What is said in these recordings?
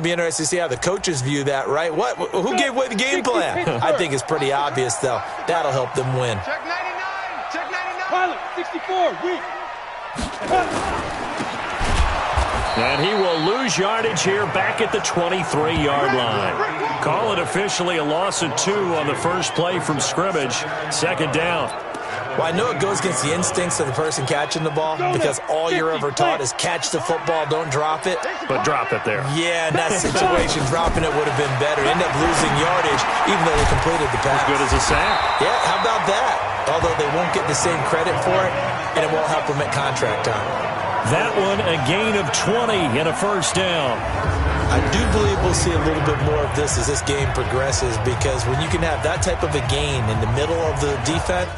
Be interesting to see how the coaches view that, right? Who gave away the game plan? I think it's pretty obvious, though. That'll help them win. Check 99. Check 99. Pilot, 64. Weak. And he will lose yardage here back at the 23-yard line. Call it officially a loss of 2 on the first play from scrimmage. Second down. Well, I know it goes against the instincts of the person catching the ball because all you're ever taught is catch the football, don't drop it. But drop it there. Yeah, in that situation, dropping it would have been better. End up losing yardage even though they completed the pass. As good as a sack. Yeah, how about that? Although they won't get the same credit for it, and it won't help them at contract time. That one, a gain of 20 and a first down. I do believe we'll see a little bit more of this as this game progresses because when you can have that type of a gain in the middle of the defense,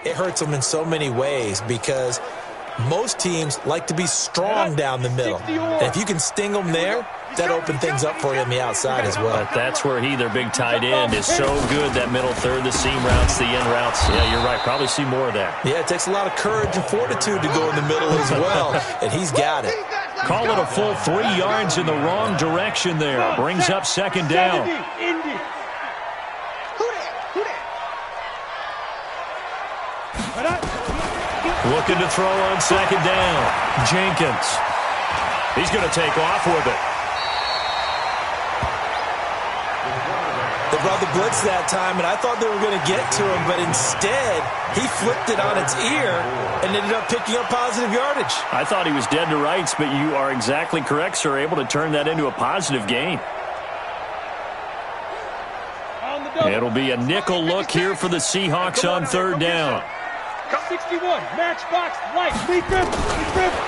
it hurts them in so many ways because most teams like to be strong down the middle. And if you can sting them there, that opens things up for you on the outside as well. But that's where their big tight end, is so good, that middle third, the seam routes, the in routes. Yeah, you're right. Probably see more of that. Yeah, it takes a lot of courage and fortitude to go in the middle as well, and he's got it. Call it a full 3 yards in the wrong direction there. Brings up second down. Looking to throw on second down. Jenkins. He's going to take off with it. They brought the blitz that time, and I thought they were going to get to him, but instead he flipped it on its ear and ended up picking up positive yardage. I thought he was dead to rights, but you are exactly correct, sir. Able to turn that into a positive gain. It'll be a nickel look here for the Seahawks on third down. 61, matchbox, light,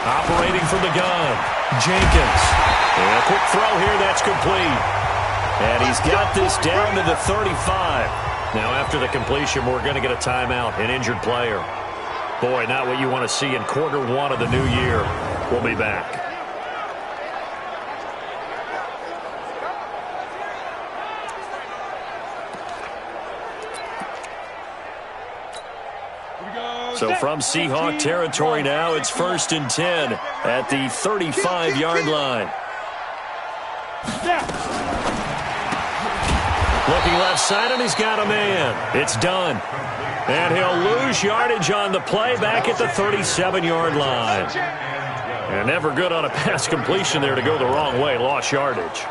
operating from the gun, Jenkins. And a quick throw here, that's complete. And he's got this down to the 35. Now after the completion, we're going to get a timeout, an injured player. Boy, not what you want to see in quarter 1 of the new year. We'll be back. So from Seahawk territory now, it's 1st and 10 at the 35-yard line. Looking left side, and he's got a man. It's done. And he'll lose yardage on the play back at the 37-yard line. And never good on a pass completion there to go the wrong way. Lost yardage.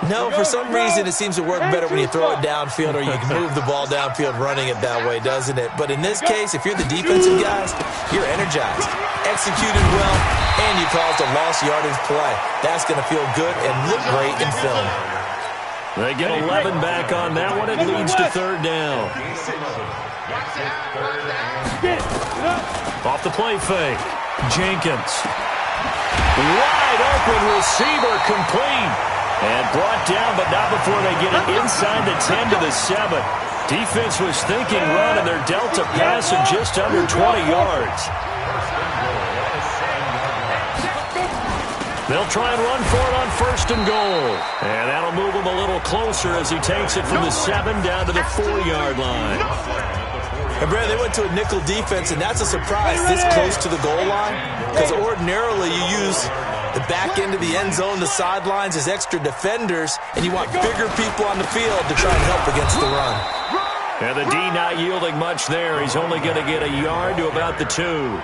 No, for some reason it seems to work better when you throw it downfield or you can move the ball downfield running it that way, doesn't it? But in this case, if you're the defensive guys, you're energized, executed well, and you caused a lost yardage play. That's going to feel good and look great in film. They get 11 back on that one. It leads to third down. Off the play fake. Jenkins. Wide open receiver, complete. And brought down, but not before they get it inside the 10 to the 7. Defense was thinking run, and they're dealt a pass of just under 20 yards. They'll try and run for it on 1st and goal. And that'll move him a little closer as he takes it from the 7 down to the 4-yard line. And, Brad, they went to a nickel defense, and that's a surprise this close to the goal line because ordinarily you use the back end of the end zone, the sidelines as extra defenders, and you want bigger people on the field to try and help against the run. And the D not yielding much there. He's only going to get a yard to about the 2.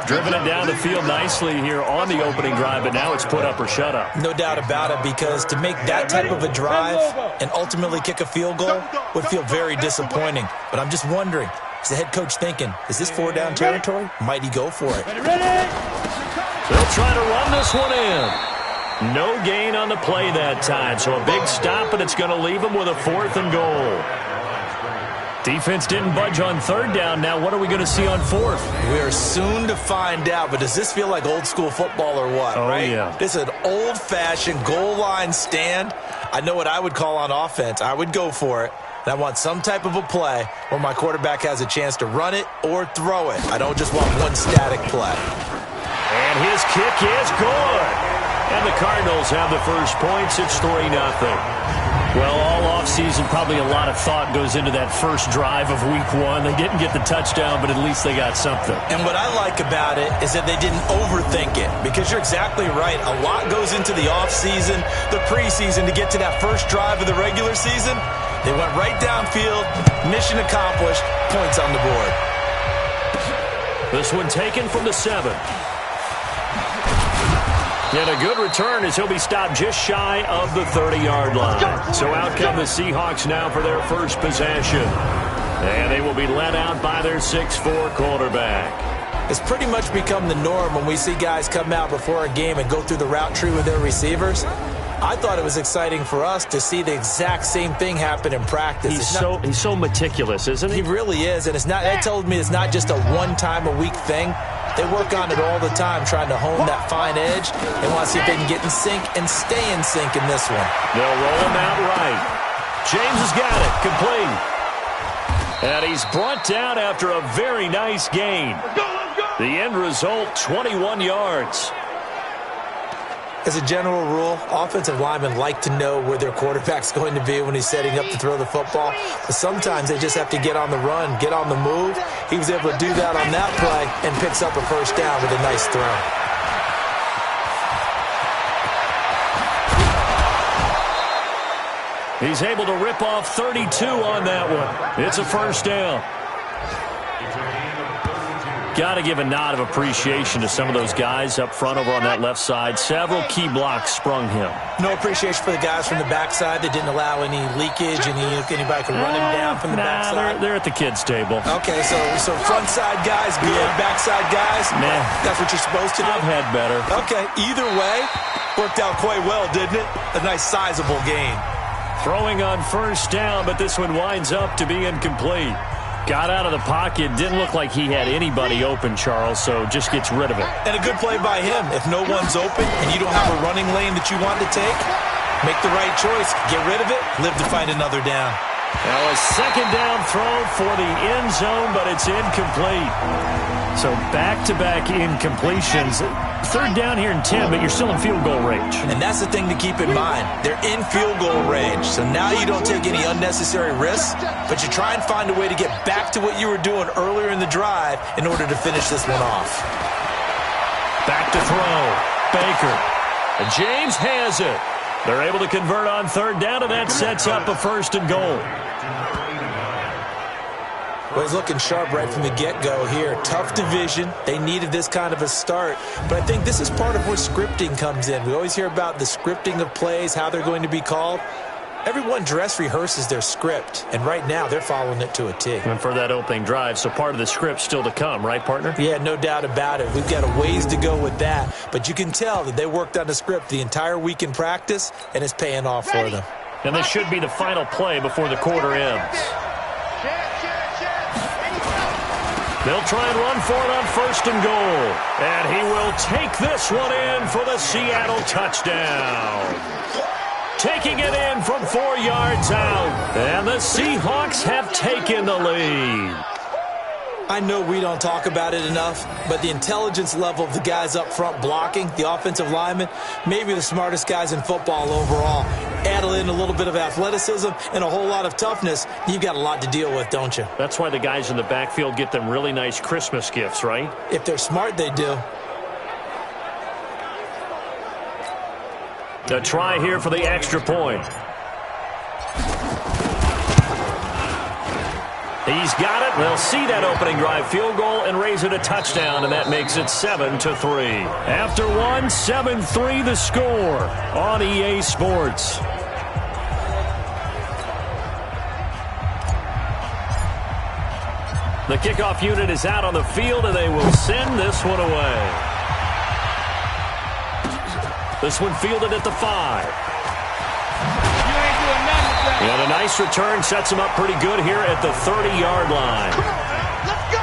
Driven it down the field nicely here on the opening drive, but now it's put up or shut up. No doubt about it, because to make that type of a drive and ultimately kick a field goal would feel very disappointing. But I'm just wondering, is the head coach thinking, is this 4-down territory? Might he go for it? They'll try to run this one in. No gain on the play that time, so a big stop, and it's going to leave them with a 4th and goal. Defense didn't budge on third down. Now what are we going to see on fourth? We are soon to find out, but does this feel like old school football or what, right? Yeah. This is an old-fashioned goal line stand. I know what I would call on offense. I would go for it. And I want some type of a play where my quarterback has a chance to run it or throw it. I don't just want one static play. And his kick is good. And the Cardinals have the first points. It's 3-0. Well, all offseason, probably a lot of thought goes into that first drive of week one. They didn't get the touchdown, but at least they got something. And what I like about it is that they didn't overthink it, because you're exactly right. A lot goes into the offseason, the preseason, to get to that first drive of the regular season. They went right downfield, mission accomplished, points on the board. This one taken from the 7. And a good return as he'll be stopped just shy of the 30-yard line. So out come the Seahawks now for their first possession. And they will be led out by their 6'4" quarterback. It's pretty much become the norm when we see guys come out before a game and go through the route tree with their receivers. I thought it was exciting for us to see the exact same thing happen in practice. He's so meticulous, isn't he? He really is, and it's not. They told me it's not just a one-time-a-week thing. They work on it all the time, trying to hone that fine edge. They want to see if they can get in sync and stay in sync in this one. They'll roll him out right. James has got it, complete. And he's brought down after a very nice gain. The end result, 21 yards. As a general rule, offensive linemen like to know where their quarterback's going to be when he's setting up to throw the football. But sometimes they just have to get on the run, get on the move. He was able to do that on that play and picks up a first down with a nice throw. He's able to rip off 32 on that one. It's a first down. Got to give a nod of appreciation to some of those guys up front over on that left side. Several key blocks sprung him. No appreciation for the guys from the backside that didn't allow any leakage, anybody could run him down from the backside. They're at the kids' table. Okay, so front side guys, good, backside guys, that's what you're supposed to do? I've had better. Okay, either way, worked out quite well, didn't it? A nice sizable gain. Throwing on first down, but this one winds up to be incomplete. Got out of the pocket. Didn't look like he had anybody open, Charles, so just gets rid of it. And a good play by him. If no one's open and you don't have a running lane that you want to take, make the right choice. Get rid of it. Live to find another down. Now a second down throw for the end zone, but it's incomplete. So back-to-back incompletions. Third down here in 10, but you're still in field goal range. And that's the thing to keep in mind. They're in field goal range. So now you don't take any unnecessary risks, but you try and find a way to get back to what you were doing earlier in the drive in order to finish this one off. Back to throw. Baker. And James has it. They're able to convert on third down, and that sets up a first and goal. Well, he's looking sharp right from the get-go here. Tough division. They needed this kind of a start. But I think this is part of where scripting comes in. We always hear about the scripting of plays, how they're going to be called. Everyone dress rehearses their script, and right now they're following it to a T. And for that opening drive, so part of the script still to come, right, partner? Yeah, no doubt about it. We've got a ways to go with that. But you can tell that they worked on the script the entire week in practice, and it's paying off for them. And this should be the final play before the quarter ends. They'll try and run for it on first and goal. And he will take this one in for the Seattle touchdown. Taking it in from 4 yards out. And the Seahawks have taken the lead. I know we don't talk about it enough, but the intelligence level of the guys up front blocking, the offensive linemen, maybe the smartest guys in football overall. Add in a little bit of athleticism and a whole lot of toughness, you've got a lot to deal with, don't you? That's why the guys in the backfield get them really nice Christmas gifts, right? If they're smart, they do. A try here for the extra point. He's got it. They'll see that opening drive field goal and raise it a touchdown, and that makes it 7-3. After one, 7-3 the score on EA Sports. The kickoff unit is out on the field, and they will send this one away. This one fielded at the 5. You ain't doing nothing. And a nice return sets him up pretty good here at the 30-yard line. Come on, man. Let's go.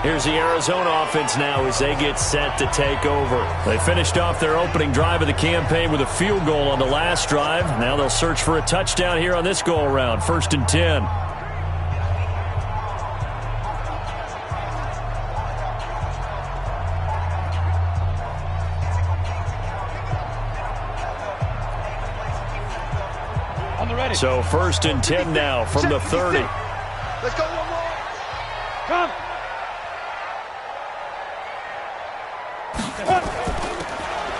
Here's the Arizona offense now as they get set to take over. They finished off their opening drive of the campaign with a field goal on the last drive. Now they'll search for a touchdown here on this go-around. 1st and 10. So 1st and 10 now from the 30. Let's go one more. Come.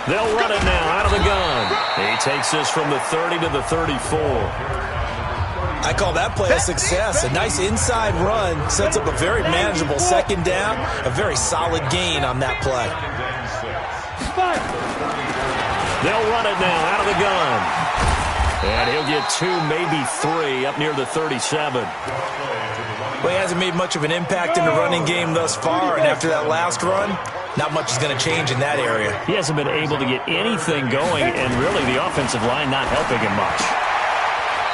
They'll run it now out of the gun. He takes this from the 30 to the 34. I call that play a success. A nice inside run sets up a very manageable second down. A very solid gain on that play. They'll run it now out of the gun. And he'll get 2, maybe 3 up near the 37. Well, he hasn't made much of an impact in the running game thus far, and after that last run, not much is going to change in that area. He hasn't been able to get anything going, and really the offensive line not helping him much.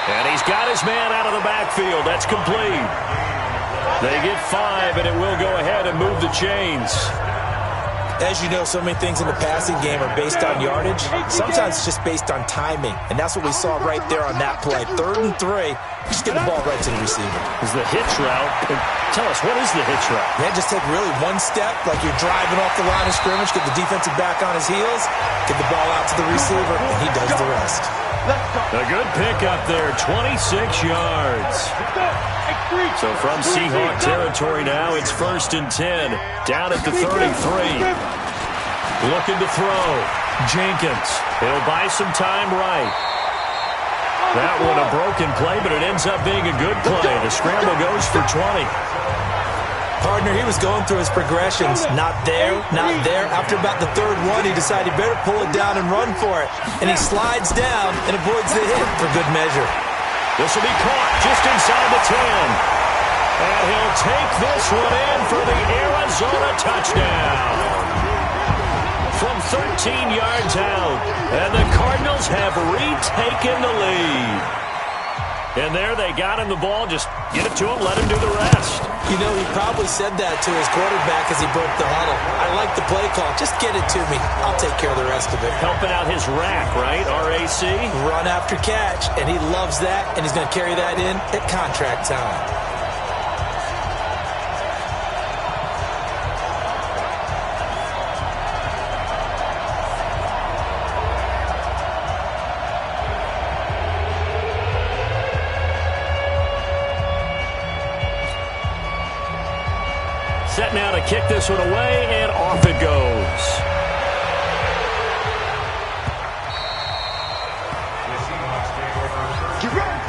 And he's got his man out of the backfield. That's complete. They get 5, and it will go ahead and move the chains. As you know, so many things in the passing game are based on yardage. Sometimes it's just based on timing, and that's what we saw right there on that play. 3rd and 3, just get the ball right to the receiver. Is the hitch route. Tell us, what is the hitch route? Yeah, just take really one step, like you're driving off the line of scrimmage, get the defensive back on his heels, get the ball out to the receiver, and he does the rest. A good pickup there, 26 yards. So from Seahawk territory now, it's 1st and 10, down at the 33. Looking to throw. Jenkins. He'll buy some time right. That one a broken play, but it ends up being a good play. The scramble goes for 20. Partner, he was going through his progressions. Not there, not there. After about the 3rd one, he decided he better pull it down and run for it. And he slides down and avoids the hit for good measure. This will be caught just inside the 10. And he'll take this one in for the Arizona touchdown. From 13 yards out. And the Cardinals have retaken the lead. And there they got him the ball. Just get it to him, let him do the rest. You know, he probably said that to his quarterback as he broke the huddle. I like the play call. Just get it to me. I'll take care of the rest of it. Helping out his rack, right? RAC? Run after catch, and he loves that, and he's going to carry that in at contract time. Set now to kick this one away, and off it goes. Get ready.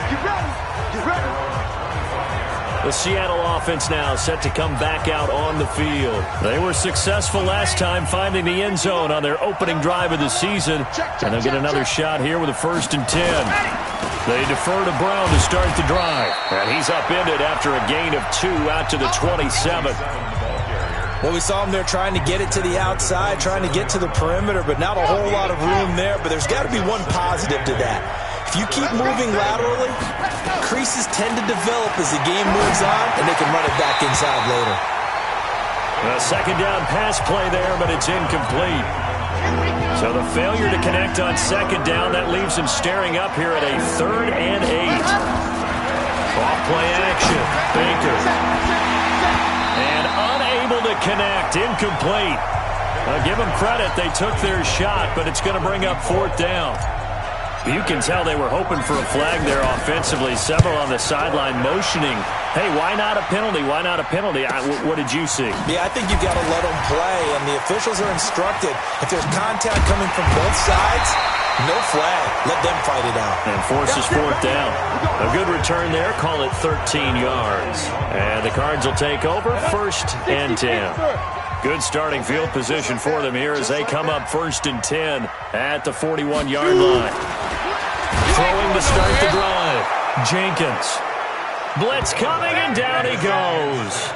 The Seattle offense now set to come back out on the field. They were successful last time finding the end zone on their opening drive of the season, and they'll get another shot here with a 1st and 10. They defer to Brown to start the drive, and he's upended after a gain of 2 out to the 27. Well, we saw him there trying to get it to the outside, trying to get to the perimeter, but not a whole lot of room there. But there's got to be one positive to that. If you keep moving laterally, creases tend to develop as the game moves on, and they can run it back inside later. A 2nd down pass play there, but it's incomplete. So the failure to connect on 2nd down, that leaves him staring up here at a 3rd and 8. Off play action. Baker. And unable to connect. Incomplete. I'll give them credit. They took their shot, but it's going to bring up 4th down. You can tell they were hoping for a flag there offensively. Several on the sideline motioning. Hey, why not a penalty? Why not a penalty? What did you see? Yeah, I think you've got to let them play, and the officials are instructed. If there's contact coming from both sides, no flag. Let them fight it out. And forces 4th down. A good return there. Call it 13 yards. And the Cards will take over 1st and 10. Good starting field position for them here as they come up 1st and 10 at the 41-yard line. Throwing to start the drive. Jenkins. Blitz coming, and down he goes.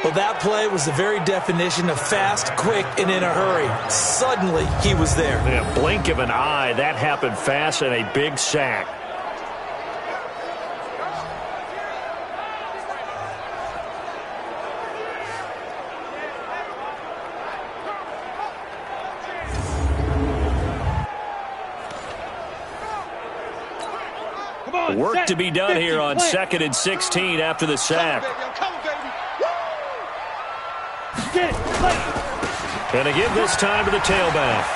Well, that play was the very definition of fast, quick, and in a hurry. Suddenly, he was there. In a blink of an eye, that happened fast and a big sack. Work to be done here on 2nd and 16 after the sack. And again this time to the tailback.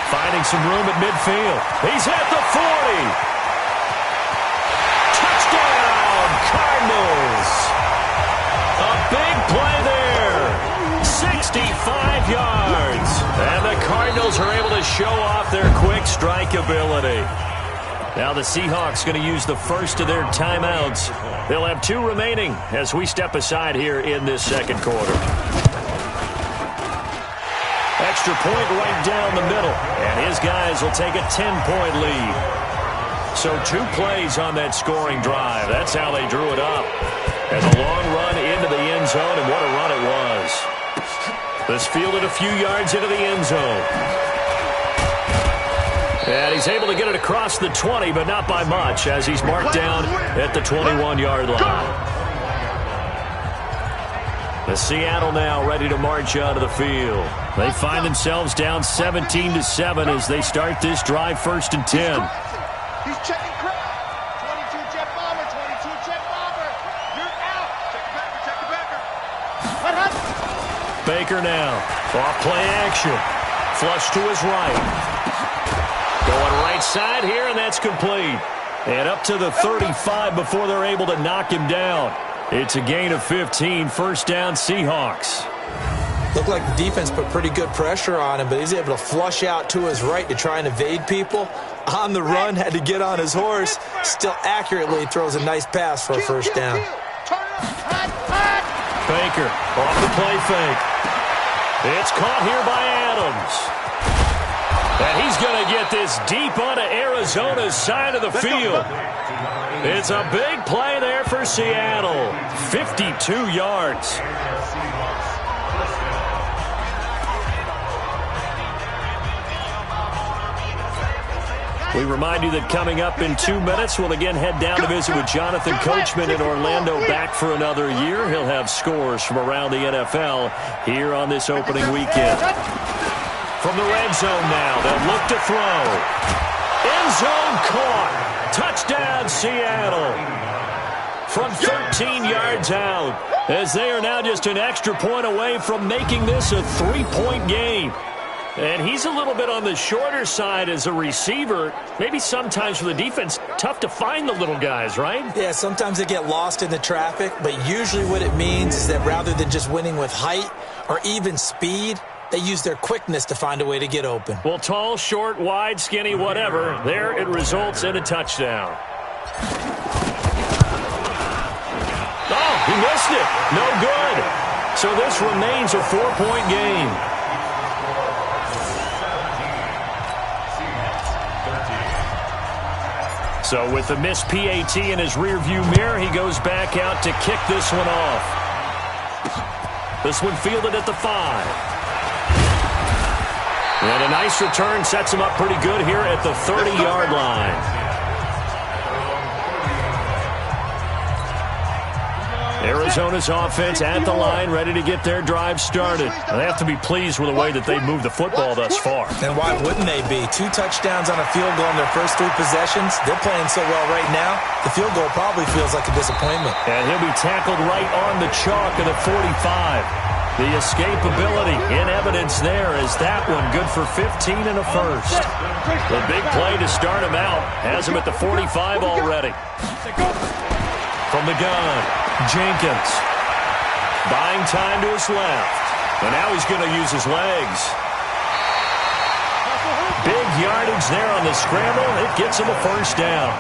Finding some room at midfield. He's at the 40. Touchdown, Cardinals. A big play there. 65 yards. And the Cardinals are able to show off their quick strike ability. Now the Seahawks going to use the first of their timeouts. They'll have 2 remaining as we step aside here in this second quarter. Extra point right down the middle, and his guys will take a 10-point lead. So 2 plays on that scoring drive. That's how they drew it up. As a long run into the end zone, and what a run it was. This fielded a few yards into the end zone. And he's able to get it across the 20, but not by much, as he's marked down at the 21-yard line. The Seattle now ready to march onto the field. They find themselves down 17-7 as they start this drive 1st and 10. He's checking crowd. 22 jet bomber, 22 jet bomber. You're out. Check the backer. Baker now. Off play action. Flush to his right. Going right side here, and that's complete. And up to the 35 before they're able to knock him down. It's a gain of 15, 1st down Seahawks. Looked like the defense put pretty good pressure on him, but he's able to flush out to his right to try and evade people. On the run, had to get on his horse. Still accurately throws a nice pass for a 1st down. Baker off the play fake. It's caught here by Adams. And he's going to get this deep onto Arizona's side of the field. It's a big play there for Seattle. 52 yards. We remind you that coming up in 2 minutes, we'll again head down to visit with Jonathan Coachman in Orlando, back for another year. He'll have scores from around the NFL here on this opening weekend. From the red zone now, they'll look to throw. End zone caught. Touchdown, Seattle. From 13 yards out, as they are now just an extra point away from making this a 3-point game. And he's a little bit on the shorter side as a receiver. Maybe sometimes for the defense, tough to find the little guys, right? Yeah, sometimes they get lost in the traffic, but usually what it means is that rather than just winning with height or even speed, they use their quickness to find a way to get open. Well, tall, short, wide, skinny, whatever, there it results in a touchdown. Oh, he missed it. No good. So this remains a 4-point game. So with the missed PAT in his rearview mirror, he goes back out to kick this one off. This one fielded at the 5. And a nice return sets him up pretty good here at the 30-yard line. Arizona's offense at the line, ready to get their drive started. They have to be pleased with the way that they've moved the football thus far. And why wouldn't they be? 2 touchdowns on a field goal in their first 3 possessions. They're playing so well right now, the field goal probably feels like a disappointment. And he'll be tackled right on the chalk of the 45. The escapability in evidence there is that one good for 15 and a first. The big play to start him out has him at the 45 already. From the gun, Jenkins. Buying time to his left. And now he's going to use his legs. Big yardage there on the scramble. It gets him a first down.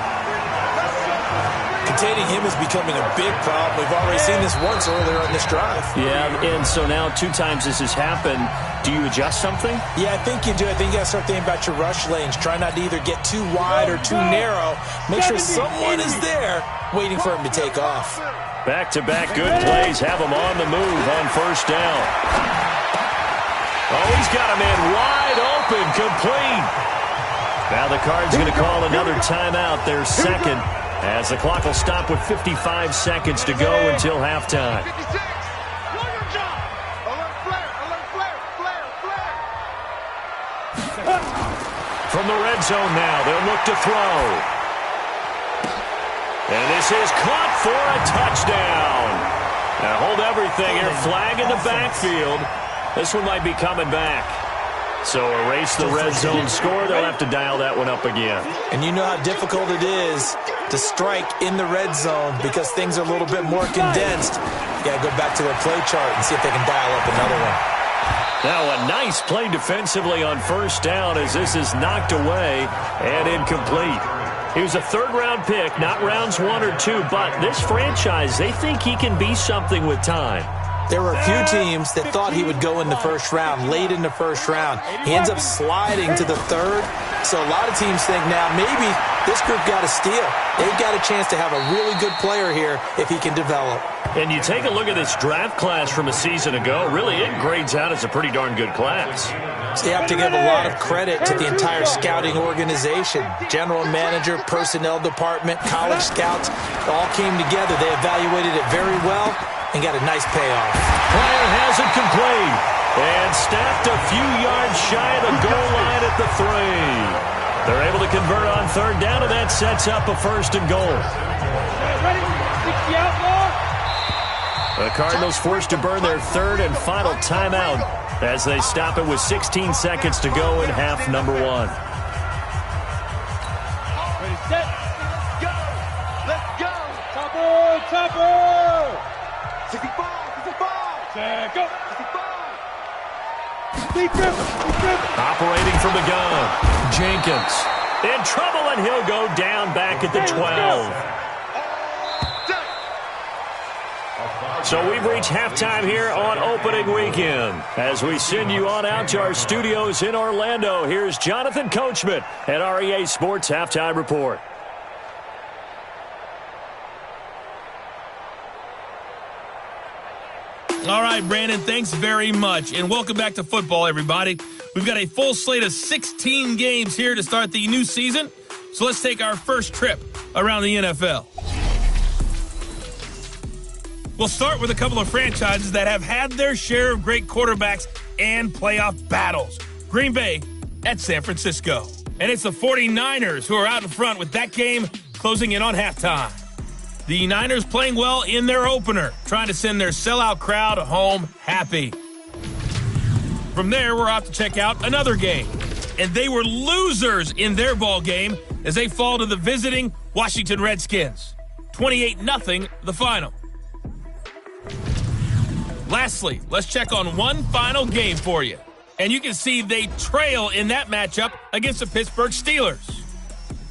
containing him is becoming a big problem. We've already seen this once earlier on this drive. Yeah, and so now 2 times this has happened. Do you adjust something? Yeah, I think you do. I think you got to start thinking about your rush lanes. Try not to either get too wide or too narrow. Make sure someone is there waiting for him to take off. Back-to-back good plays have him on the move on first down. Oh, he's got a man wide open, complete. Now the Cards going to call another timeout, their second, as the clock will stop with 55 seconds to go until halftime. From the red zone now, they'll look to throw. And this is caught for a touchdown. Now hold everything here. Flag in the backfield. This one might be coming back. So erase the red zone score. They'll have to dial that one up again. And you know how difficult it is to strike in the red zone because things are a little bit more condensed. You got to go back to their play chart and see if they can dial up another one. Now a nice play defensively on first down as this is knocked away and incomplete. He was a third-round pick, not rounds 1 or 2, but this franchise, they think he can be something with time. There were a few teams that thought he would go in the first round, late in the first round. He ends up sliding to the third. So a lot of teams think now maybe this group got a steal. They've got a chance to have a really good player here if he can develop. And you take a look at this draft class from a season ago, really it grades out as a pretty darn good class. So you have to give a lot of credit to the entire scouting organization. General manager, personnel department, college scouts, all came together. They evaluated it very well and got a nice payoff. Player has it complete and stacked a few yards shy of the goal line at the 3. They're able to convert on third down, and that sets up a first and goal. The Cardinals forced to burn their third and final timeout as they stop it with 16 seconds to go in half number 1. Ready, set, go! Let's go! Topper! Topper! 65! 65! Set, go! 65! Operating from the gun, Jenkins. In trouble, and he'll go down back at the 12. So we've reached halftime here on opening weekend. As we send you on out to our studios in Orlando, here's Jonathan Coachman at REA Sports Halftime Report. All right, Brandon, thanks very much. And welcome back to football, everybody. We've got a full slate of 16 games here to start the new season. So let's take our first trip around the NFL. We'll start with a couple of franchises that have had their share of great quarterbacks and playoff battles. Green Bay at San Francisco. And it's the 49ers who are out in front with that game closing in on halftime. The Niners playing well in their opener, trying to send their sellout crowd home happy. From there, we're off to check out another game. And they were losers in their ball game as they fall to the visiting Washington Redskins. 28-0 the final. Lastly, let's check on one final game for you. And you can see they trail in that matchup against the Pittsburgh Steelers.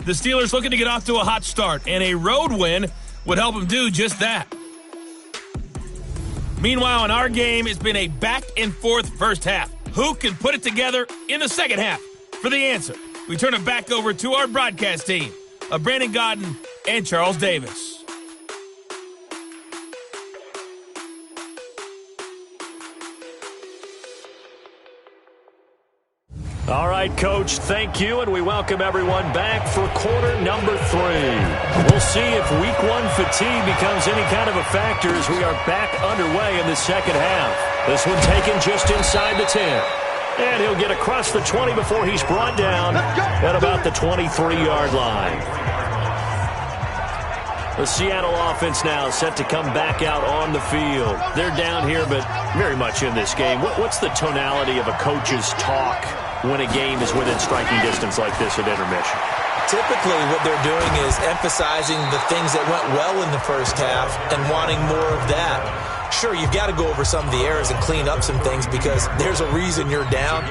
The Steelers looking to get off to a hot start, and a road win would help them do just that. Meanwhile, in our game, it's been a back-and-forth first half. Who can put it together in the second half? For the answer, we turn it back over to our broadcast team of Brandon Godden and Charles Davis. All right, Coach, thank you, and we welcome everyone back for quarter number 3. We'll see if week 1 fatigue becomes any kind of a factor as we are back underway in the second half. This one taken just inside the 10. And he'll get across the 20 before he's brought down at about the 23-yard line. The Seattle offense now set to come back out on the field. They're down here, but very much in this game. What's the tonality of a coach's talk when a game is within striking distance like this at intermission? Typically, what they're doing is emphasizing the things that went well in the first half and wanting more of that. Sure, you've got to go over some of the errors and clean up some things because there's a reason you're down.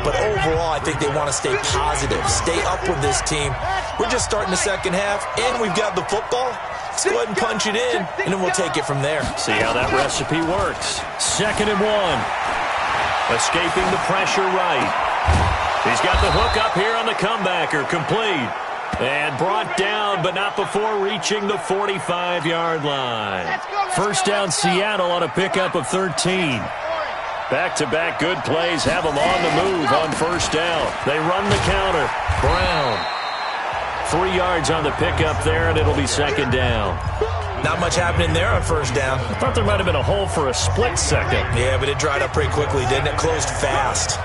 But overall, I think they want to stay positive, stay up with this team. We're just starting the second half, and we've got the football. Let's Let's go ahead and punch it in, and then we'll take it from there. See how that recipe works. 2nd and 1. Escaping the pressure right. He's got the hook up here on the comebacker. Complete. And brought down, but not before reaching the 45-yard line. First down, Seattle on a pickup of 13. Back-to-back good plays have them on the move on first down. They run the counter. Brown. 3 yards on the pickup there, and it'll be 2nd down. Not much happening there on first down. I thought there might have been a hole for a split second. Yeah, but it dried up pretty quickly, didn't it? Closed fast.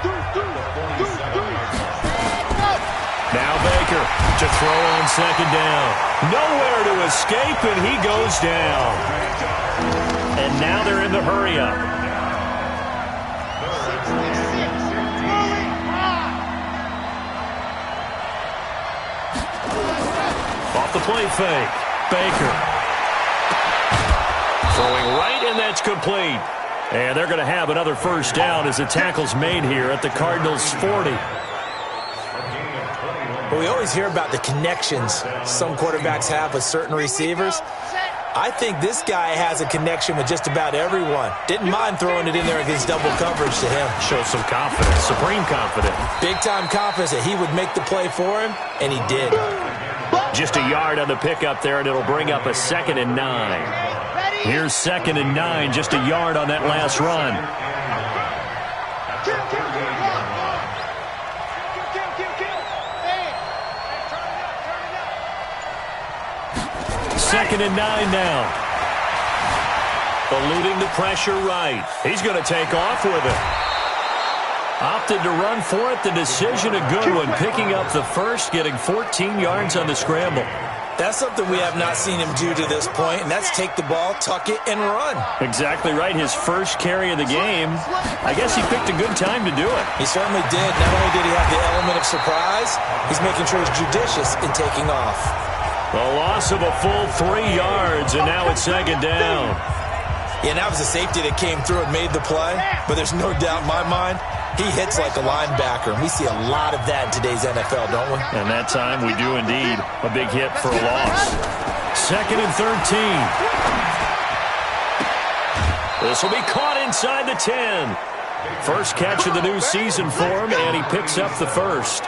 Now Baker to throw on 2nd down. Nowhere to escape, and he goes down. And now they're in the hurry-up. Off the play fake. Baker. Throwing right, and that's complete. And they're going to have another first down as the tackle's made here at the Cardinals' 40. Well, we always hear about the connections some quarterbacks have with certain receivers. I think this guy has a connection with just about everyone. Didn't mind throwing it in there against double coverage to him. Shows some confidence, supreme confidence. Big-time confidence that he would make the play for him, and he did. Just a yard on the pickup there, and it'll bring up a 2nd and 9. Here's 2nd and 9, just a yard on that last run. Second and 9 now. Eluding the pressure right. He's going to take off with it. Opted to run for it. The decision a good one. Picking up the first, getting 14 yards on the scramble. That's something we have not seen him do to this point, and that's take the ball, tuck it, and run. Exactly right. His first carry of the game. I guess he picked a good time to do it. He certainly did. Not only did he have the element of surprise, he's making sure he's judicious in taking off. A loss of a full 3 yards, and now it's 2nd down. Yeah, and that was a safety that came through and made the play, but there's no doubt in my mind, he hits like a linebacker, and we see a lot of that in today's NFL, don't we? And that time we do indeed. A big hit for a loss. 2nd and 13. This will be caught inside the 10. First catch of the new season for him, and he picks up the first.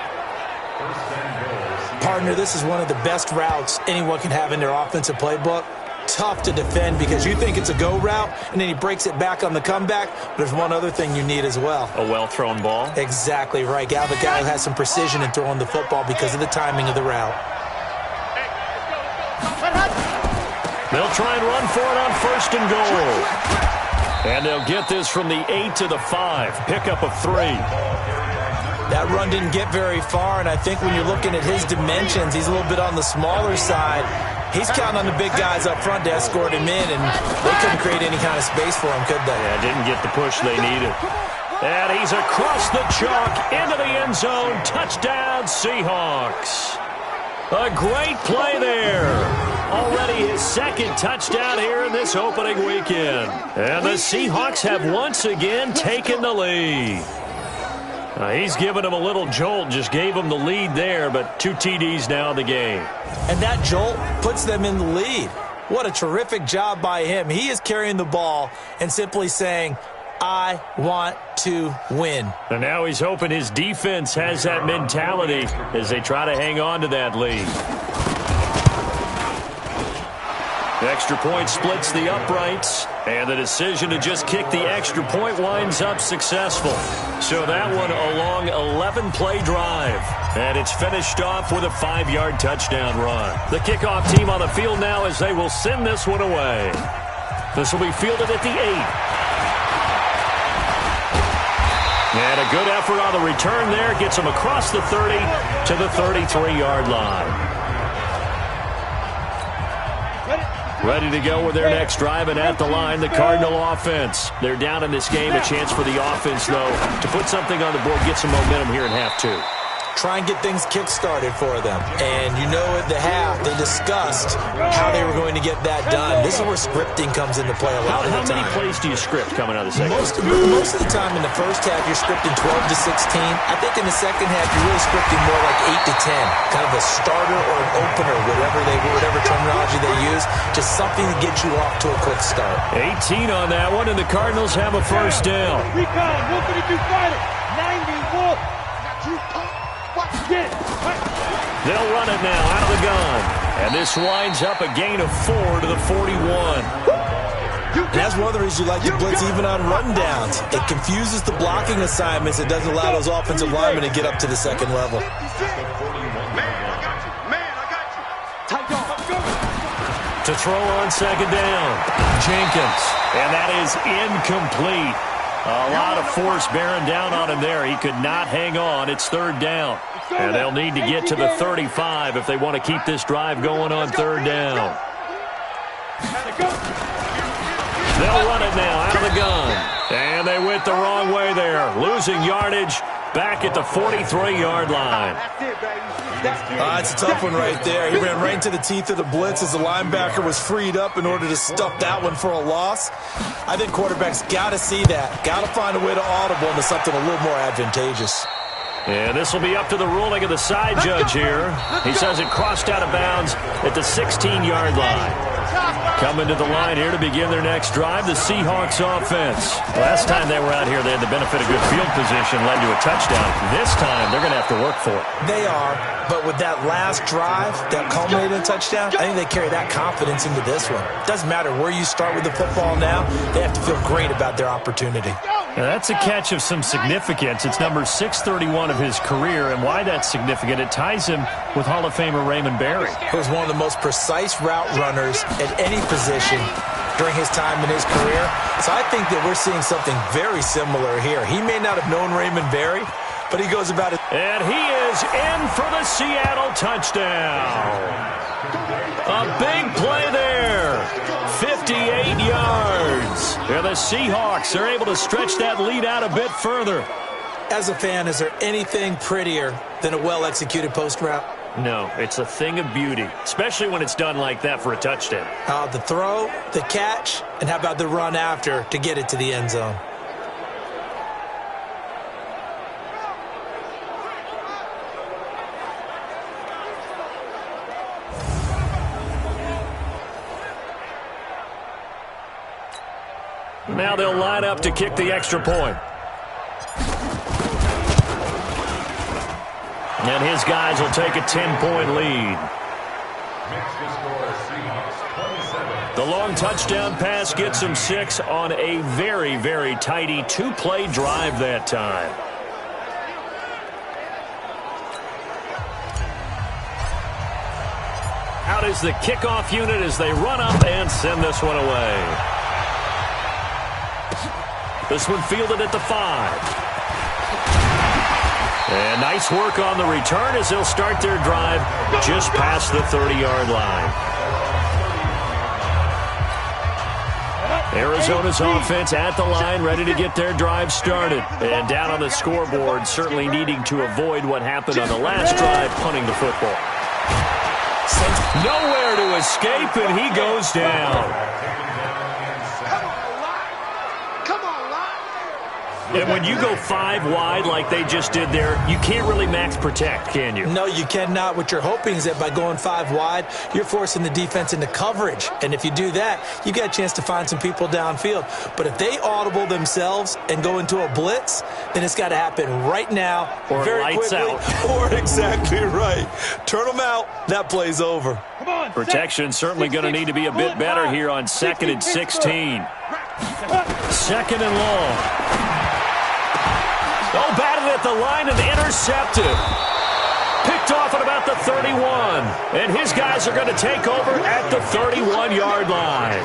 Partner, this is one of the best routes anyone can have in their offensive playbook. Tough to defend because you think it's a go route, and then he breaks it back on the comeback. But there's one other thing you need as well. A well-thrown ball? Exactly right. Got the guy who has some precision in throwing the football because of the timing of the route. They'll try and run for it on 1st and goal. And they'll get this from the 8 to the 5. Pickup of 3. That run didn't get very far, and I think when you're looking at his dimensions, he's a little bit on the smaller side. He's counting on the big guys up front to escort him in, and they couldn't create any kind of space for him, could they? Yeah, didn't get the push they needed. And he's across the chalk into the end zone. Touchdown, Seahawks. A great play there. Already his 2nd touchdown here in this opening weekend. And the Seahawks have once again taken the lead. He's given him a little jolt, just gave him the lead there, but 2 TDs now in the game. And that jolt puts them in the lead. What a terrific job by him. He is carrying the ball and simply saying, I want to win. And now he's hoping his defense has that mentality as they try to hang on to that lead. The extra point splits the uprights, and the decision to just kick the extra point winds up successful. So that one a long 11-play drive, and it's finished off with a 5-yard touchdown run. The kickoff team on the field now as they will send this one away. This will be fielded at the 8. And a good effort on the return there gets them across the 30 to the 33-yard line. Ready to go with their next drive, and at the line, the Cardinal offense. They're down in this game. A chance for the offense, though, to put something on the board, get some momentum here in half 2. try and get things kick-started for them. And you know at the half, they discussed how they were going to get that done. This is where scripting comes into play a lot of the time. How many plays do you script coming out of the second? Most of the time in the first half, you're scripting 12 to 16. I think in the second half, you're really scripting more like 8 to 10. Kind of a starter or an opener, whatever terminology they use. Just something to get you off to a quick start. 18 on that one, and the Cardinals have a first down. Recon, 152 fighter, 91. They'll run it now out of the gun. And this winds up a gain of 4 to the 41. And that's one of the reasons you like to blitz even on rundowns. It confuses the blocking assignments. It doesn't allow those offensive linemen to get up to the second level. To throw on second down, Jenkins. And that is incomplete. A lot of force bearing down on him there. He could not hang on. It's third down. And they'll need to get to the 35 if they want to keep this drive going on third down. They'll run it now out of the gun. And they went the wrong way there. Losing yardage back at the 43-yard line. It's a tough one right there. He ran right into the teeth of the blitz as the linebacker was freed up in order to stuff that one for a loss. I think quarterbacks got to see that. Got to find a way to audible into something a little more advantageous. And this will be up to the ruling of the side judge here. He says it crossed out of bounds at the 16-yard line. Coming to the line here to begin their next drive, the Seahawks offense. Last time they were out here, they had the benefit of good field position, led to a touchdown. This time, they're going to have to work for it. They are, but with that last drive that culminated in a touchdown, I think they carry that confidence into this one. It doesn't matter where you start with the football now. They have to feel great about their opportunity. Now, that's a catch of some significance. It's number 631 of his career, and why that's significant, it ties him with Hall of Famer Raymond Berry. He was one of the most precise route runners at any position during his time in his career. So I think that we're seeing something very similar here. He may not have known Raymond Berry, but he goes about it. And he is in for the Seattle touchdown. A big play there. 58 yards. And the Seahawks are able to stretch that lead out a bit further. As a fan, is there anything prettier than a well-executed post route? No, it's a thing of beauty, especially when it's done like that for a touchdown. The throw, the catch, and how about the run after to get it to the end zone? Now they'll line up to kick the extra point. And his guys will take a 10-point lead. The long touchdown pass gets him 6 on a very, very tidy 2-play drive that time. Out is the kickoff unit as they run up and send this one away. This one fielded at the 5. And nice work on the return as they'll start their drive just past the 30-yard line. Arizona's offense at the line, ready to get their drive started. And down on the scoreboard, certainly needing to avoid what happened on the last drive, punting the football. Nowhere to escape, and he goes down. And when you go 5 wide like they just did there, you can't really max protect, can you? No, you cannot. What you're hoping is that by going 5 wide, you're forcing the defense into coverage. And if you do that, you got a chance to find some people downfield. But if they audible themselves and go into a blitz, then it's got to happen right now, or very lights quickly, out. Or exactly right. Turn them out. That play's over. Protection certainly going to need to be a bit better here on 2nd and 16. 2nd and long. Oh, batted at the line and intercepted. Picked off at about the 31. And his guys are going to take over at the 31-yard line.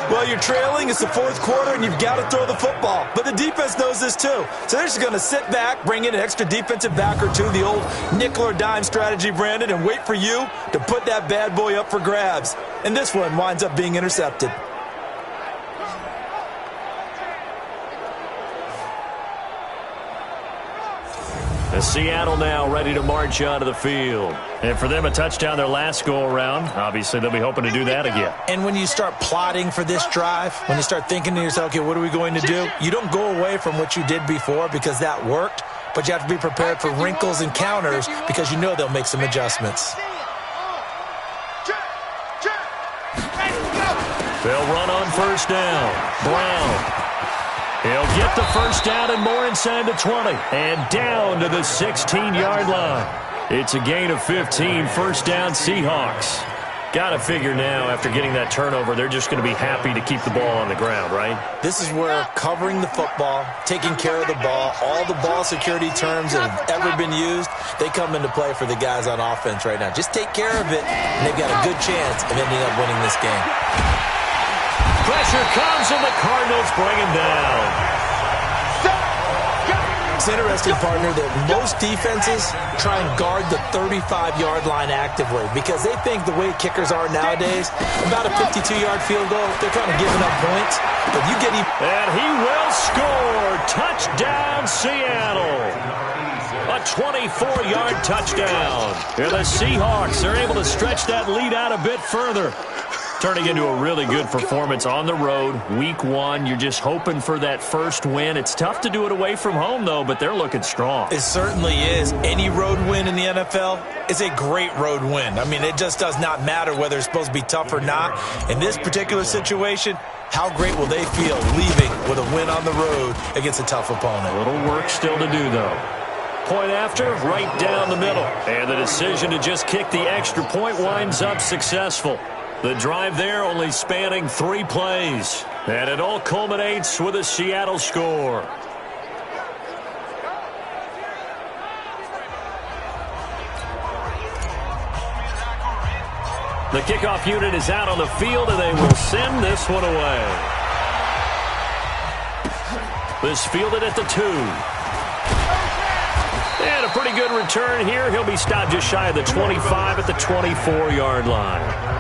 Well, you're trailing. It's the 4th quarter, and you've got to throw the football. But the defense knows this, too. So they're just going to sit back, bring in an extra defensive back or two, the old nickel or dime strategy, Brandon, and wait for you to put that bad boy up for grabs. And this one winds up being intercepted. And Seattle now ready to march onto the field. And for them, a touchdown their last go-around. Obviously, they'll be hoping to do that again. And when you start plotting for this drive, when you start thinking to yourself, okay, what are we going to do? You don't go away from what you did before because that worked, but you have to be prepared for wrinkles and counters because you know they'll make some adjustments. They'll run on first down. Brown. He'll get the first down and more inside the 20. And down to the 16-yard line. It's a gain of 15, first down Seahawks. Got to figure now, after getting that turnover, they're just going to be happy to keep the ball on the ground, right? This is where covering the football, taking care of the ball, all the ball security terms that have ever been used, they come into play for the guys on offense right now. Just take care of it, and they've got a good chance of ending up winning this game. Pressure comes, and the Cardinals bring him down. It's interesting, partner, that most defenses try and guard the 35-yard line actively because they think the way kickers are nowadays, about a 52-yard field goal, they're kind of giving up points. But you get him. And he will score. Touchdown, Seattle. A 24-yard touchdown. And the Seahawks are able to stretch that lead out a bit further. Turning into a really good performance on the road. Week 1, you're just hoping for that first win. It's tough to do it away from home, though, but they're looking strong. It certainly is. Any road win in the NFL is a great road win. I mean, it just does not matter whether it's supposed to be tough or not. In this particular situation, how great will they feel leaving with a win on the road against a tough opponent? A little work still to do, though. Point after, right down the middle. And the decision to just kick the extra point winds up successful. The drive there only spanning 3 plays. And it all culminates with a Seattle score. The kickoff unit is out on the field, and they will send this one away. This fielded at the 2. And a pretty good return here. He'll be stopped just shy of the 25 at the 24-yard line.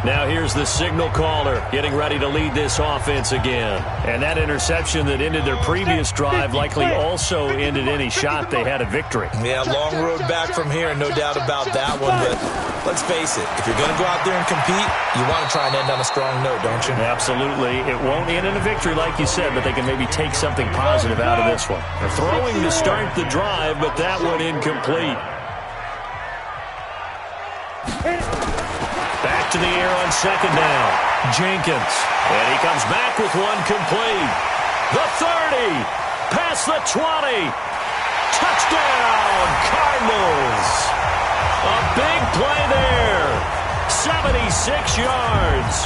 Now here's the signal caller getting ready to lead this offense again. And that interception that ended their previous drive likely also ended any shot they had at victory. Yeah, long road back from here, no doubt about that one. But let's face it, if you're going to go out there and compete, you want to try and end on a strong note, don't you? Absolutely. It won't end in a victory like you said, but they can maybe take something positive out of this one. They're throwing to start the drive, but that one incomplete. Back to the air on second down. Jenkins. And he comes back with one complete. The 30. Past the 20. Touchdown, Cardinals. A big play there. 76 yards.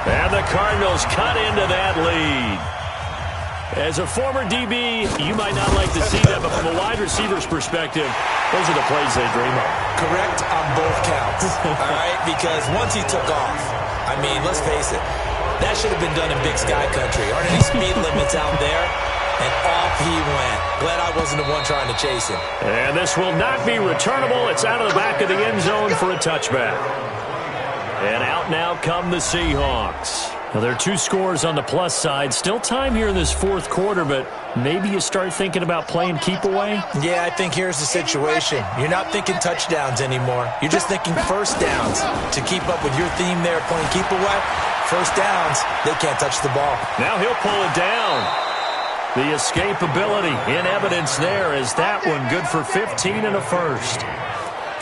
And the Cardinals cut into that lead. As a former DB, you might not like to see that, but from a wide receiver's perspective, those are the plays they dream of. Correct on both counts, all right? Because once he took off, I mean, let's face it, that should have been done in Big Sky Country. Aren't any speed limits out there? And off he went. Glad I wasn't the one trying to chase him. And this will not be returnable. It's out of the back of the end zone for a touchback. And out now come the Seahawks. Now, there are 2 scores on the plus side. Still time here in this fourth quarter, but maybe you start thinking about playing keep away? Yeah, I think here's the situation. You're not thinking touchdowns anymore. You're just thinking first downs. To keep up with your theme there, playing keep away, first downs, they can't touch the ball. Now he'll pull it down. The escapability in evidence there is that one good for 15 and a first.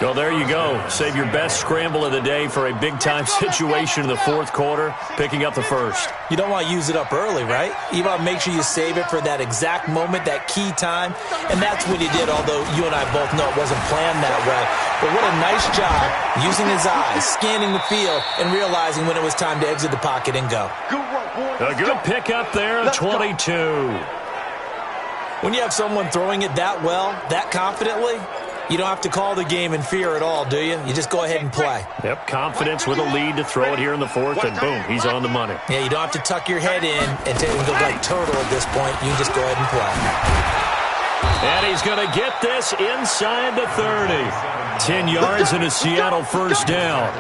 Well, there you go. Save your best scramble of the day for a big-time situation in the fourth quarter, picking up the first. You don't want to use it up early, right? You want to make sure you save it for that exact moment, that key time, and that's what he did, although you and I both know it wasn't planned that way. But what a nice job using his eyes, scanning the field, and realizing when it was time to exit the pocket and go. A good pickup there, 22. When you have someone throwing it that well, that confidently, you don't have to call the game in fear at all, do you? You just go ahead and play. Yep, confidence with a lead to throw it here in the fourth, and boom, he's on the money. Yeah, you don't have to tuck your head in and go like turtle at this point. You can just go ahead and play. And he's going to get this inside the 30. 10 yards and a Seattle first down.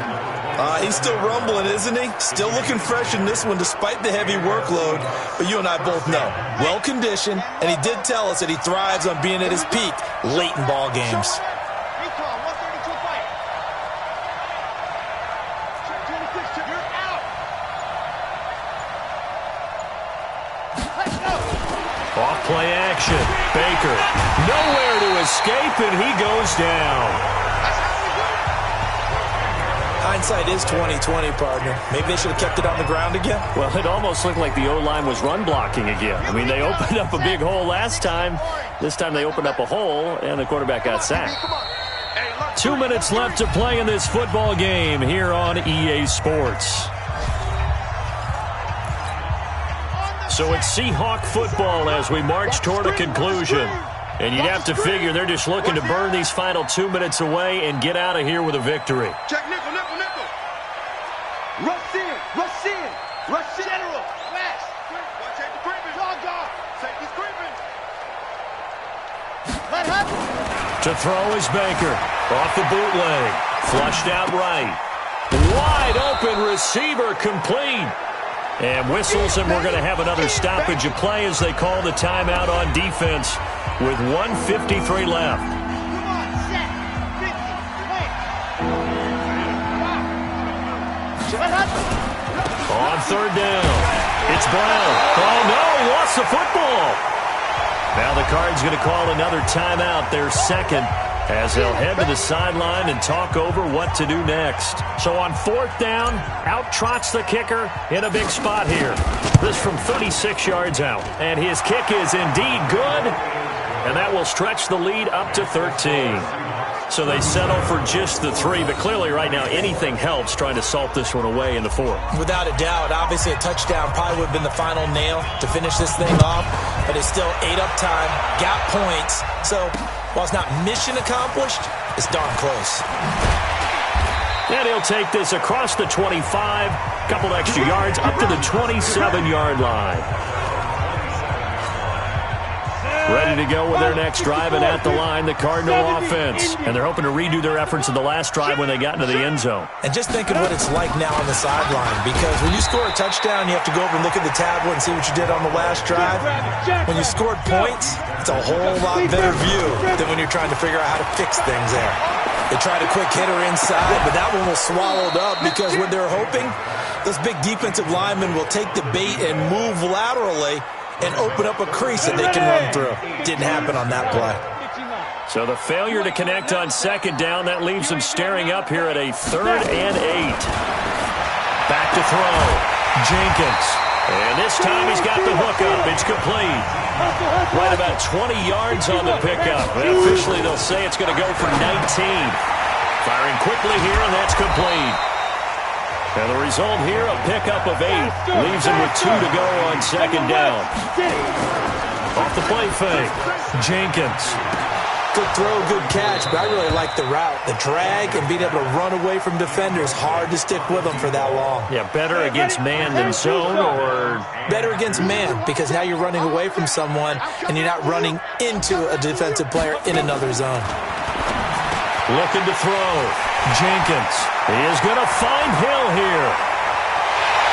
He's still rumbling, isn't he? Still looking fresh in this one despite the heavy workload. But you and I both know, well-conditioned, and he did tell us that he thrives on being at his peak late in ball games. Off play action. Baker nowhere to escape, and he goes down. Hindsight is 20/20, partner. Maybe they should have kept it on the ground again. Well, it almost looked like the O-line was run blocking again. I mean, they opened up a big hole last time. This time they opened up a hole, and the quarterback got sacked. 2 minutes left to play in this football game here on EA Sports. So it's Seahawk football as we march toward a conclusion. And you'd have to figure they're just looking to burn these final 2 minutes away and get out of here with a victory. Check nickel, nickel, nickel. Rush in, rush in, rush in. General, west. Watch out the creeping. Dog, dog. Safety's creeping. Let happen. To throw is Baker. Off the bootleg. Flushed out right. Wide open receiver complete. And whistles, and we're going to have another stoppage of play as they call the timeout on defense with 1:53 left. On third down, it's Brown. Oh, no, he lost the football. Now the Cards going to call another timeout, their second, as they'll head to the sideline and talk over what to do next. So on fourth down, out trots the kicker in a big spot here. This from 36 yards out. And his kick is indeed good, and that will stretch the lead up to 13. So they settle for just the 3, but clearly right now anything helps trying to salt this one away in the fourth. Without a doubt, obviously a touchdown probably would have been the final nail to finish this thing off, but it's still ate up time, got points, so while it's not mission accomplished, it's darn close. And he'll take this across the 25, couple extra yards up to the 27-yard line. Ready to go with their next drive, and at the line, the Cardinal offense. And they're hoping to redo their efforts in the last drive when they got into the end zone. And just think of what it's like now on the sideline, because when you score a touchdown, you have to go over and look at the tablet and see what you did on the last drive. When you scored points, it's a whole lot better view than when you're trying to figure out how to fix things there. They tried a quick hitter inside, but that one was swallowed up because what they're hoping, those big defensive linemen will take the bait and move laterally and open up a crease that they can run through. Didn't happen on that play. So the failure to connect on second down, that leaves them staring up here at a 3rd and 8. Back to throw. Jenkins. And this time he's got the hook up. It's complete. Right about 20 yards on the pickup. And officially they'll say it's going to go for 19. Firing quickly here, and that's complete. And the result here, a pickup of 8. Leaves him with 2 to go on second down. Off the play fake. Jenkins. Good throw, good catch, but I really like the route. The drag and being able to run away from defenders. Hard to stick with them for that long. Yeah, better against man than zone, or? Better against man, because now you're running away from someone and you're not running into a defensive player in another zone. Looking to throw. Jenkins. He is going to find Hill here.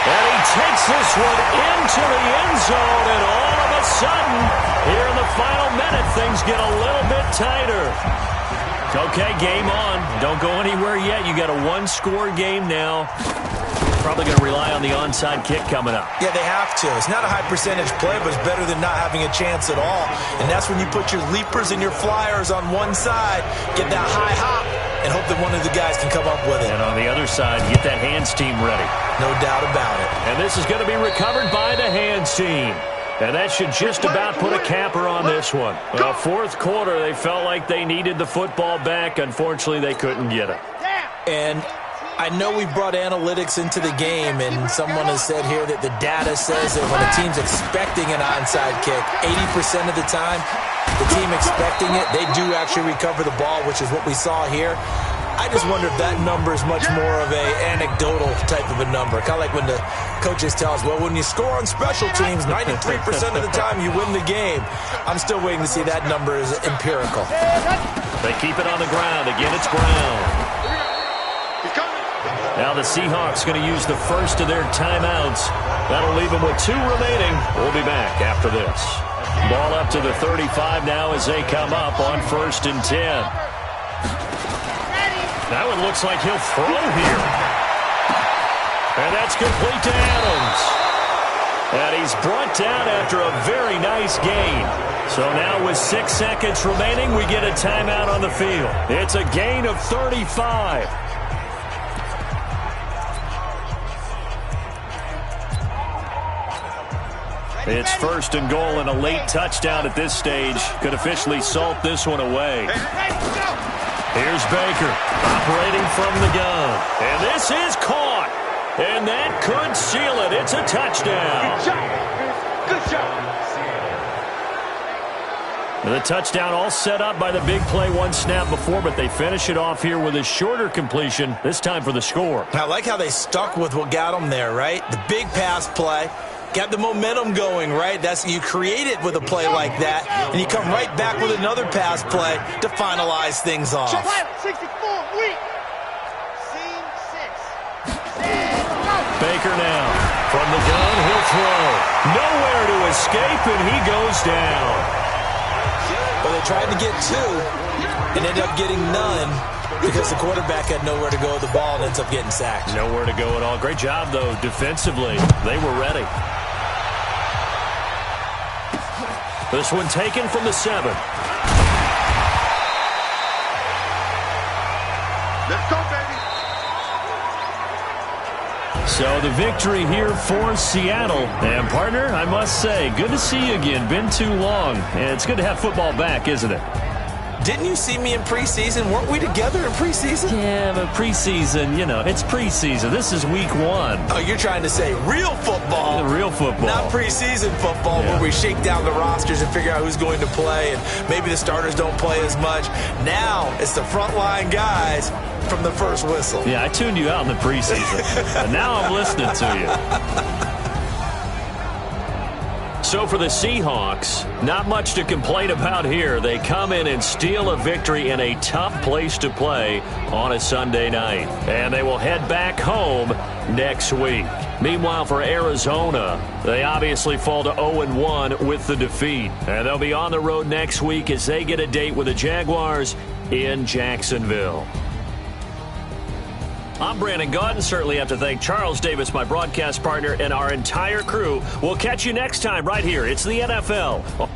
And he takes this one into the end zone, and all of a sudden, here in the final minute, things get a little bit tighter. Okay, game on. Don't go anywhere yet. You got a one-score game now. Probably going to rely on the onside kick coming up. Yeah, they have to. It's not a high-percentage play, but it's better than not having a chance at all. And that's when you put your leapers and your flyers on one side, get that high hop, and hope that one of the guys can come up with it. And on the other side, get that hands team ready. No doubt about it. And this is going to be recovered by the hands team. And that should just about put a capper on this one. Well, fourth quarter, they felt like they needed the football back. Unfortunately, they couldn't get it. And I know we brought analytics into the game, and someone has said here that the data says that when a team's expecting an onside kick, 80% of the time, the team expecting it, they do actually recover the ball, which is what we saw here. I just wonder if that number is much more of a anecdotal type of a number. Kind of like when the coaches tell us, well, when you score on special teams, 93% of the time you win the game. I'm still waiting to see that number is empirical. They keep it on the ground. Again, it's Brown. Now the Seahawks going to use the first of their timeouts. That'll leave them with 2 remaining. We'll be back after this. Ball up to the 35 now as they come up on 1st and 10. Now it looks like he'll throw here. And that's complete to Adams. And he's brought down after a very nice gain. So now with 6 seconds remaining, we get a timeout on the field. It's a gain of 35. It's 1st and goal and a late touchdown at this stage. Could officially salt this one away. Here's Baker operating from the gun. And this is caught. And that could seal it. It's a touchdown. Good job. The touchdown all set up by the big play 1 snap before, but they finish it off here with a shorter completion, this time for the score. I like how they stuck with what got them there, right? The big pass play. Got the momentum going, right? You create it with a play like that, and you come right back with another pass play to finalize things off. 64, weak. Scene 6. Baker now. From the gun, he'll throw. Nowhere to escape, and he goes down. Well, they tried to get 2 and ended up getting none because the quarterback had nowhere to go with the ball and ends up getting sacked. Nowhere to go at all. Great job, though, defensively. They were ready. This one taken from the 7. Let's go, baby. So the victory here for Seattle. And, partner, I must say, good to see you again. Been too long. And it's good to have football back, isn't it? Didn't you see me in preseason? Weren't we together in preseason? Yeah, but preseason, it's preseason. This is week 1. Oh, you're trying to say real football. Real football. Not preseason football where we shake down the rosters and figure out who's going to play, and maybe the starters don't play as much. Now it's the frontline guys from the first whistle. Yeah, I tuned you out in the preseason, and now I'm listening to you. So for the Seahawks, not much to complain about here. They come in and steal a victory in a tough place to play on a Sunday night. And they will head back home next week. Meanwhile, for Arizona, they obviously fall to 0-1 with the defeat. And they'll be on the road next week as they get a date with the Jaguars in Jacksonville. I'm Brandon Gaudin. Certainly have to thank Charles Davis, my broadcast partner, and our entire crew. We'll catch you next time right here. It's the NFL.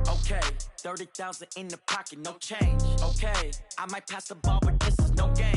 Okay, 30,000 in the pocket, no change. Okay, I might pass the ball, but this is no game.